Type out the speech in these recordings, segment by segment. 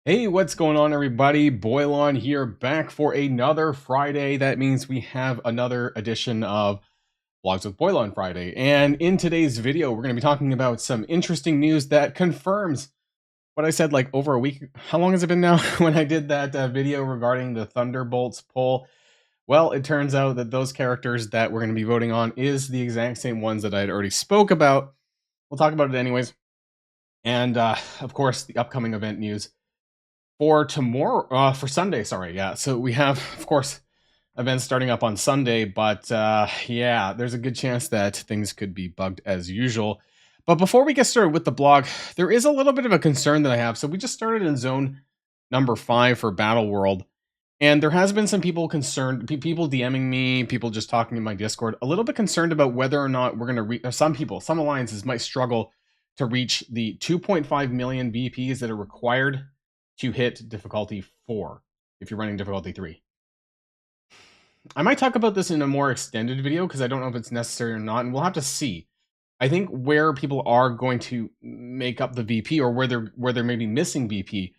Hey, what's going on, everybody? Boilon here, back for another Friday. That means we have another edition of Vlogs with Boilon Friday. And in today's video, we're going to be talking about some interesting news that confirms what I said like over a week. How long has it been now when I did that video regarding the Thunderbolts poll? Well, it turns out that those characters that we're going to be voting on is the exact same ones that I'd already spoke about. We'll talk about it anyways. And of course, the upcoming event news for tomorrow, for Sunday, sorry, yeah. So we have, of course, events starting up on Sunday, but yeah, there's a good chance that things could be bugged as usual. But before we get started with the blog, there is a little bit of a concern that I have. So we just started in zone number 5 for Battleworld, and there has been some people concerned, people DMing me, people just talking in my Discord, a little bit concerned about whether or not we're going to reach, some people, some alliances might struggle to reach the 2.5 million VPs that are required to hit difficulty 4 if you're running difficulty 3. I might talk about this in a more extended video because I don't know if it's necessary or not, and we'll have to see. I think where people are going to make up the VP, or where they're maybe missing VP,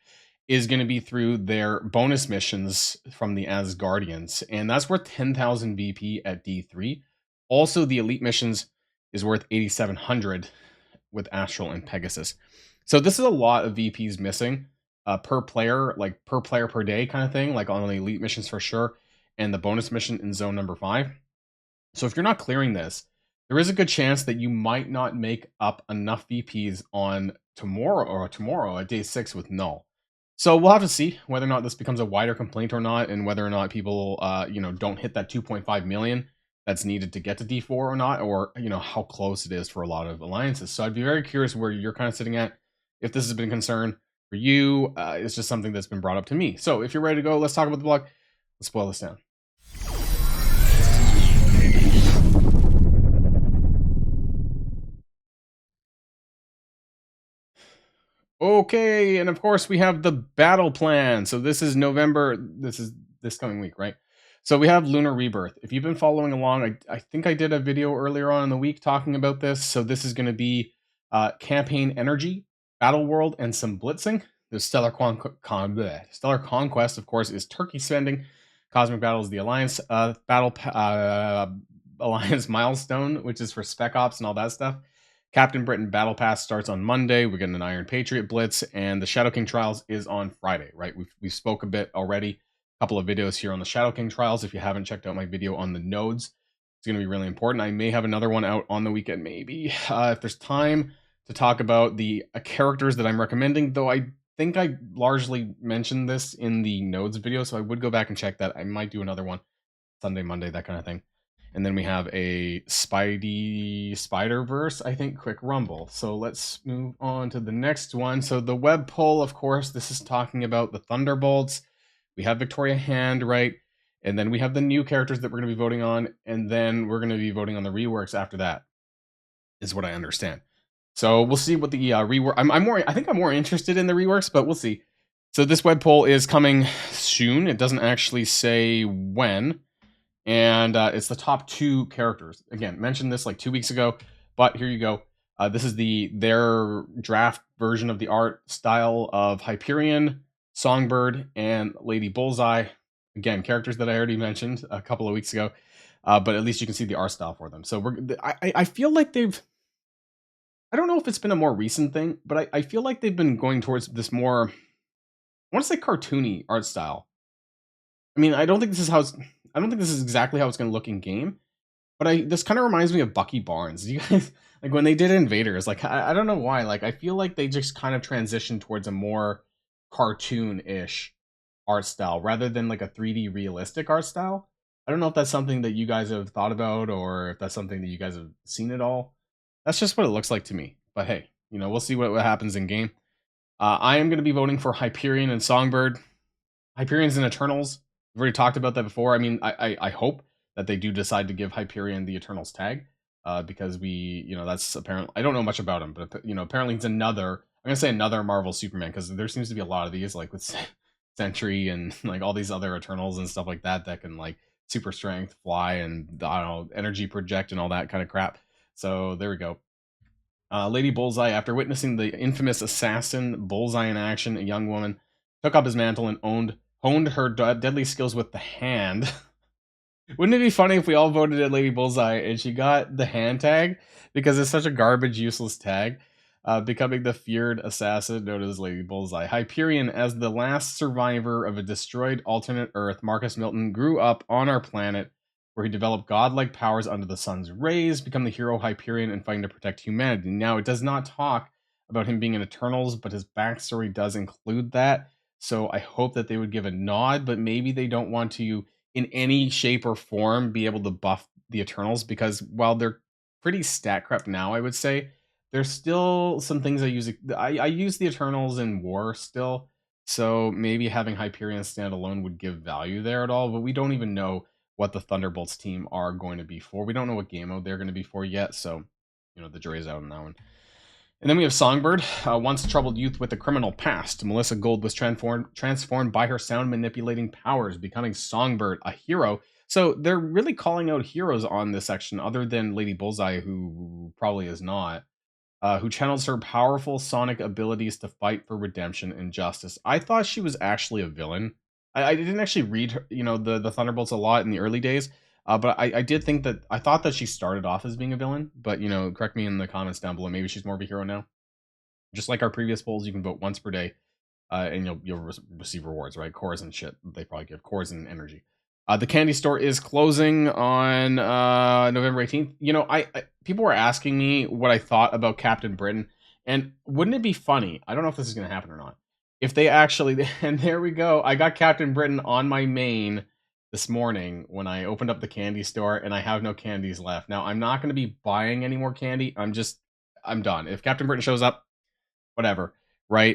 is going to be through their bonus missions from the Asgardians, and that's worth 10,000 VP at D3. Also, the elite missions is worth 8,700 with Astral and Pegasus. So this is a lot of VPs missing per player, like per player per day kind of thing, like on the elite missions for sure, and the bonus mission in zone number 5. So if you're not clearing this, there is a good chance that you might not make up enough VPs on tomorrow at day 6 with null. So we'll have to see whether or not this becomes a wider complaint or not, and whether or not people don't hit that 2.5 million that's needed to get to D4 or not, or how close it is for a lot of alliances. So I'd be very curious where you're kind of sitting at, if this has been a concern for you. It's just something that's been brought up to me. So if you're ready to go, let's talk about the blog. Let's boil this down. Okay, and of course we have the battle plan. So this is November, this is this coming week, right? So we have Lunar Rebirth. If you've been following along, I think I did a video earlier on in the week talking about this. So this is going to be campaign energy, Battleworld, and some blitzing. There's Stellar Conquest, of course, is turkey spending. Cosmic Battle is the Alliance Alliance Milestone, which is for Spec Ops and all that stuff. Captain Britain Battle Pass starts on Monday. We're getting an Iron Patriot Blitz, and the Shadow King Trials is on Friday, right? We spoke a bit already, a couple of videos here on the Shadow King Trials. If you haven't checked out my video on the nodes, it's going to be really important. I may have another one out on the weekend, maybe, if there's time to talk about the characters that I'm recommending, though I think I largely mentioned this in the nodes video, so I would go back and check that. I might do another one Sunday, Monday, that kind of thing. And then we have a Spider-Verse, I think, quick rumble. So let's move on to the next one. So the web poll, of course, this is talking about the Thunderbolts. We have Victoria Hand, right? And then we have the new characters that we're going to be voting on. And then we're going to be voting on the reworks after that, is what I understand. So we'll see what the rework. I think I'm more interested in the reworks, but we'll see. So this web poll is coming soon. It doesn't actually say when. And it's the top 2 characters. Again, mentioned this like 2 weeks ago, but here you go. This is their draft version of the art style of Hyperion, Songbird, and Lady Bullseye. Again, characters that I already mentioned a couple of weeks ago, but at least you can see the art style for them. So I feel like they've, I don't know if it's been a more recent thing, but I feel like they've been going towards this more, I want to say cartoony art style. I mean, I don't think this is exactly how it's going to look in game, but this kind of reminds me of Bucky Barnes. You guys, like when they did Invaders, like I don't know why, like I feel like they just kind of transitioned towards a more cartoon-ish art style rather than like a 3D realistic art style. I don't know if that's something that you guys have thought about, or if that's something that you guys have seen at all. That's just what it looks like to me. But hey, we'll see what happens in game. I am going to be voting for Hyperion and Songbird. Hyperion's and Eternals. We've already talked about that before. I mean, I hope that they do decide to give Hyperion the Eternals tag, because that's apparently, I don't know much about him, but apparently it's another, I'm going to say another Marvel Superman, because there seems to be a lot of these, like with Sentry and like all these other Eternals and stuff like that can like super strength, fly, and I don't know, energy project and all that kind of crap. So there we go. Lady Bullseye, after witnessing the infamous assassin Bullseye in action, a young woman took up his mantle and honed her deadly skills with the hand. Wouldn't it be funny if we all voted at Lady Bullseye and she got the hand tag because it's such a garbage, useless tag, becoming the feared assassin known as Lady Bullseye. Hyperion, as the last survivor of a destroyed alternate Earth, Marcus Milton grew up on our planet where he developed godlike powers under the sun's rays, become the hero Hyperion, and fighting to protect humanity. Now, it does not talk about him being in Eternals, but his backstory does include that. So I hope that they would give a nod, but maybe they don't want to in any shape or form be able to buff the Eternals, because while they're pretty stat crept now, I would say there's still some things I use. I use the Eternals in War still, so maybe having Hyperion standalone would give value there at all. But we don't even know what the Thunderbolts team are going to be for. We don't know what game mode they're going to be for yet, so the jury's out on that one. And then we have Songbird, once troubled youth with a criminal past. Melissa Gold was transformed by her sound manipulating powers, becoming Songbird, a hero. So they're really calling out heroes on this section, other than Lady Bullseye, who probably is not, who channels her powerful sonic abilities to fight for redemption and justice. I thought she was actually a villain. I didn't actually read her, the Thunderbolts a lot in the early days. But I did think that I thought that she started off as being a villain, but correct me in the comments down below. Maybe she's more of a hero now. Just like our previous polls, you can vote once per day, and you'll receive rewards, right? Cores and shit. They probably give cores and energy. The candy store is closing on November 18th. I people were asking me what I thought about Captain Britain, and wouldn't it be funny? I don't know if this is going to happen or not. If they actually, and there we go. I got Captain Britain on my main this morning when I opened up the candy store, and I have no candies left. Now, I'm not going to be buying any more candy. I'm done. If Captain Britain shows up, whatever, right?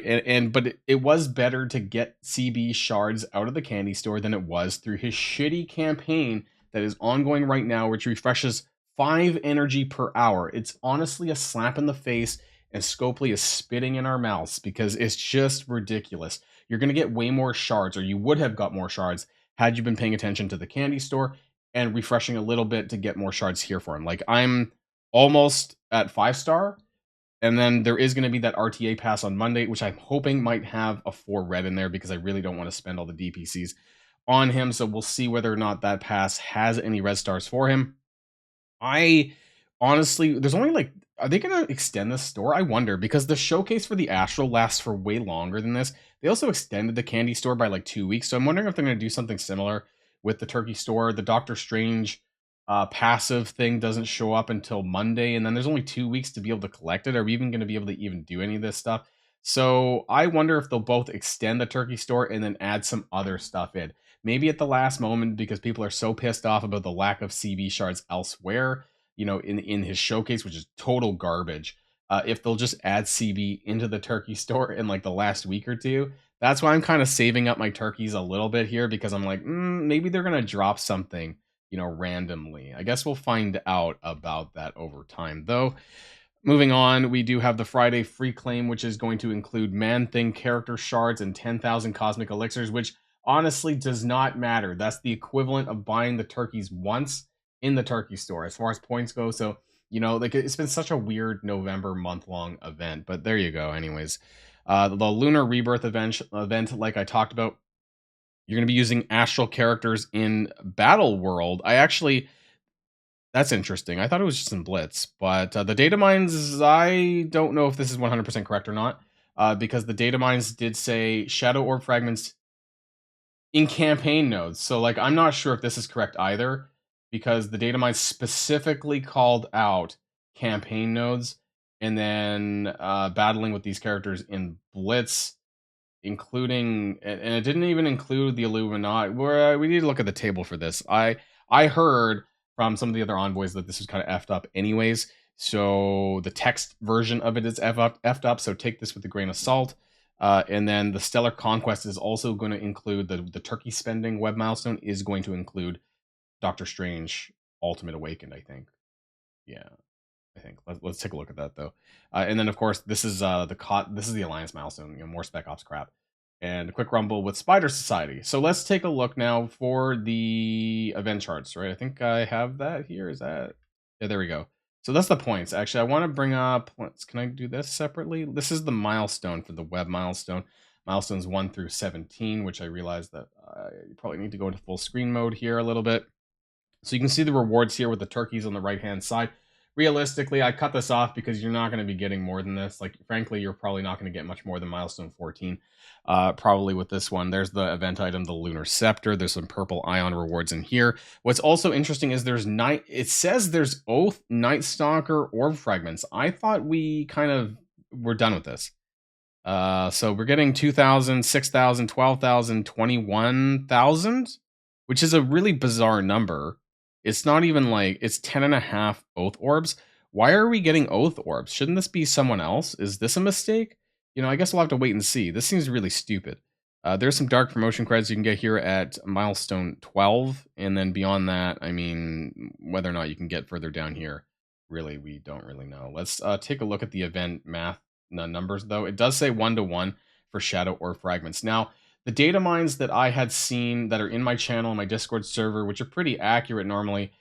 But it was better to get CB shards out of the candy store than it was through his shitty campaign that is ongoing right now, which refreshes 5 energy per hour. It's honestly a slap in the face, and Scopely is spitting in our mouths because it's just ridiculous. You're going to get way more shards, or you would have got more shards had you been paying attention to the candy store and refreshing a little bit to get more shards here for him. Like, I'm almost at 5-star, and then there is going to be that RTA pass on Monday, which I'm hoping might have a 4 red in there because I really don't want to spend all the DPCs on him. So we'll see whether or not that pass has any red stars for him. I honestly, there's only are they going to extend this store? I wonder, because the showcase for the Astral lasts for way longer than this. They also extended the candy store by 2 weeks. So I'm wondering if they're going to do something similar with the turkey store. The Doctor Strange passive thing doesn't show up until Monday, and then there's only 2 weeks to be able to collect it. Are we even going to be able to even do any of this stuff? So I wonder if they'll both extend the turkey store and then add some other stuff in. Maybe at the last moment, because people are so pissed off about the lack of CB shards elsewhere, in his showcase, which is total garbage. If they'll just add CB into the turkey store in the last week or two. That's why I'm kind of saving up my turkeys a little bit here, because I'm like, maybe they're going to drop something, randomly. I guess we'll find out about that over time, though. Moving on, we do have the Friday free claim, which is going to include Man-Thing character shards and 10,000 cosmic elixirs, which honestly does not matter. That's the equivalent of buying the turkeys once in the turkey store as far as points go. So, it's been such a weird November month-long event, but there you go. Anyways, the Lunar Rebirth event, like I talked about, you're going to be using astral characters in Battleworld. That's interesting. I thought it was just in Blitz, but the data mines, I don't know if this is 100% correct or not, because the data mines did say Shadow Orb fragments in campaign nodes. So, I'm not sure if this is correct either, because the data mines specifically called out campaign nodes, and then battling with these characters in Blitz, including, and it didn't even include the Illuminati. We need to look at the table for this. I heard from some of the other envoys that this was kind of effed up anyways, so the text version of it is effed up, so take this with a grain of salt. And then the Stellar Conquest is also going to include the turkey spending web milestone is going to include Doctor Strange Ultimate Awakened, I think. Yeah, I think. Let's take a look at that, though. And then, of course, this is the Alliance milestone, more Spec Ops crap. And a quick rumble with Spider Society. So let's take a look now for the event charts, right? I think I have that here. Is that? Yeah, there we go. So that's the points. Actually, I want to bring up, can I do this separately? This is the milestone for the web milestone. milestones 1 through 17, which I realized that you probably need to go into full screen mode here a little bit. So you can see the rewards here with the turkeys on the right-hand side. Realistically, I cut this off because you're not going to be getting more than this. Like, frankly, you're probably not going to get much more than milestone 14. Probably with this one. There's the event item, the Lunar Scepter. There's some purple ion rewards in here. What's also interesting is there's night. It says there's Oath, Night Stalker, Orb Fragments. I thought we kind of were done with this. So we're getting 2,000, 6,000, 12,000, 21,000, which is a really bizarre number. It's not even like, it's 10.5 Oath Orbs. Why are we getting Oath Orbs? Shouldn't this be someone else? Is this a mistake? You know, I guess we'll have to wait and see. This seems really stupid. There's some dark promotion credits you can get here at milestone 12. And then beyond that, I mean, whether or not you can get further down here, really, we don't really know. Let's take a look at the event math numbers, though. It does say 1-to-1 for shadow or fragments. Now, the data mines that I had seen that are in my channel and my Discord server, which are pretty accurate normally,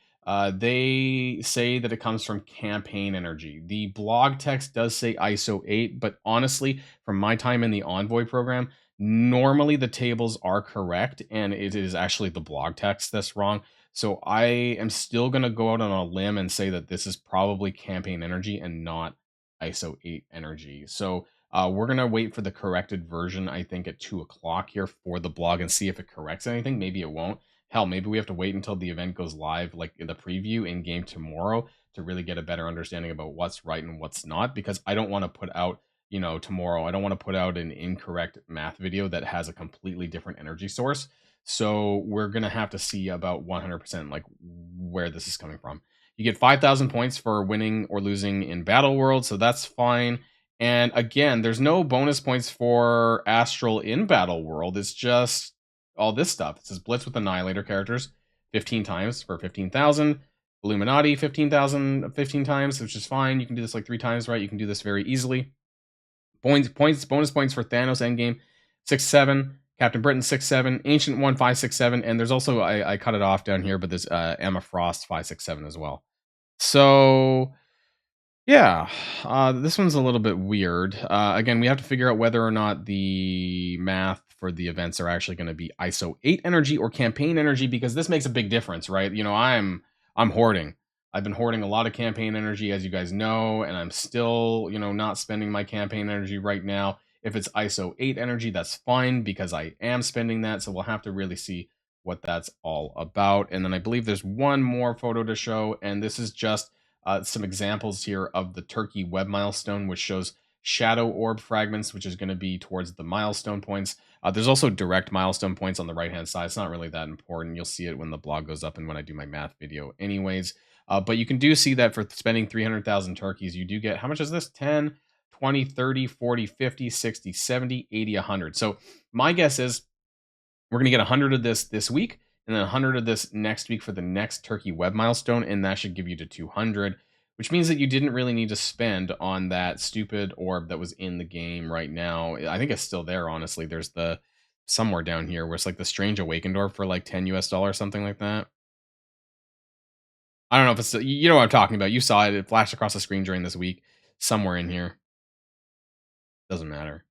they say that it comes from campaign energy. The blog text does say ISO 8, but honestly, from my time in the Envoy program, normally the tables are correct, and it is actually the blog text that's wrong. So I am still going to go out on a limb and say that this is probably campaign energy and not ISO 8 energy. So we're going to wait for the corrected version, I think, at 2 o'clock here for the blog and see if it corrects anything. Maybe it won't. Hell, maybe we have to wait until the event goes live, like in the preview in game tomorrow, to really get a better understanding about what's right and what's not, because I don't want to put out, you know, tomorrow, I don't want to put out an incorrect math video that has a completely different energy source. So we're going to have to see about 100% like where this is coming from. You get 5,000 points for winning or losing in Battleworld, so that's fine. And again, there's no bonus points for Astral in Battleworld. It's just all this stuff. It says Blitz with Annihilator characters 15 times for 15,000. Illuminati 15,000 15 times, which is fine. You can do this like 3 times, right? You can do this very easily. Bonus points for Thanos Endgame 6-7. Captain Britain 6-7, Ancient One 5-6-7, and there's also I cut it off down here, but there's Emma Frost 5-6-7 as well. So yeah, this one's a little bit weird. Again, we have to figure out whether or not the math for the events are actually going to be ISO 8 energy or campaign energy, because this makes a big difference, right? You know, I'm hoarding. I've been hoarding a lot of campaign energy, as you guys know, and I'm still, you know, not spending my campaign energy right now. If it's ISO 8 energy, that's fine, because I am spending that, so we'll have to really see what that's all about. And then I believe there's one more photo to show, and this is just some examples here of the Turkey web milestone, which shows shadow orb fragments, which is going to be towards the milestone points. There's also direct milestone points on the right-hand side. It's not really that important. You'll see it when the blog goes up and when I do my math video anyways. But you can do see that for spending 300,000 turkeys, you do get, how much is this? 10, 20, 30, 40, 50, 60, 70, 80, 100. So my guess is we're going to get 100 of this week, and then 100 of this next week for the next Turkey web milestone, and that should give you to 200, which means that you didn't really need to spend on that stupid orb that was in the game right now. I think it's still there, honestly. There's the somewhere down here where it's like the Strange Awakened orb for like $10 US, something like that. I don't know if it's, you know what I'm talking about. You saw it. It flashed across the screen during this week, somewhere in here. Doesn't matter.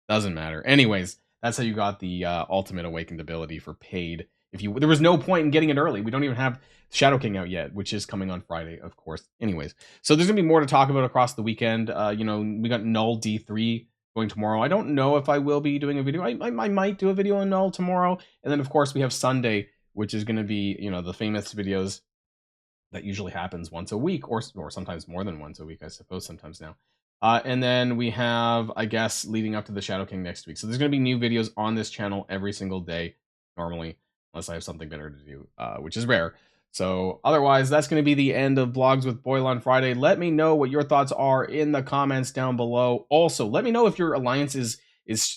Doesn't matter. Anyways, that's how you got the ultimate awakened ability for paid. There was no point in getting it early. We don't even have Shadow King out yet, which is coming on Friday, of course. Anyways, so there's gonna be more to talk about across the weekend. You know, we got Null D3 going tomorrow. I don't know if I will be doing a video. I might do a video on Null tomorrow, and then of course we have Sunday, which is gonna be, you know, the famous videos that usually happens once a week, or sometimes more than once a week, I suppose, sometimes now. And then we have, I guess, leading up to the Shadow King next week. So there's going to be new videos on this channel every single day, normally, unless I have something better to do, which is rare. So otherwise, that's going to be the end of Blogs with Boilon Friday. Let me know what your thoughts are in the comments down below. Also, let me know if your alliance is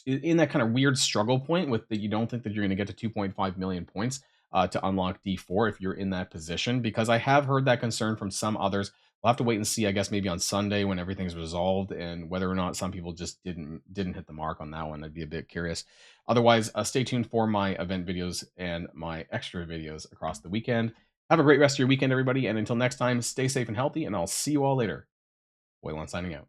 in that kind of weird struggle point with that you don't think that you're going to get to 2.5 million points to unlock D4 if you're in that position, because I have heard that concern from some others. We'll have to wait and see, I guess, maybe on Sunday when everything's resolved, and whether or not some people just didn't hit the mark on that one. I'd be a bit curious. Otherwise, stay tuned for my event videos and my extra videos across the weekend. Have a great rest of your weekend, everybody, and until next time, stay safe and healthy, and I'll see you all later. Boilon signing out.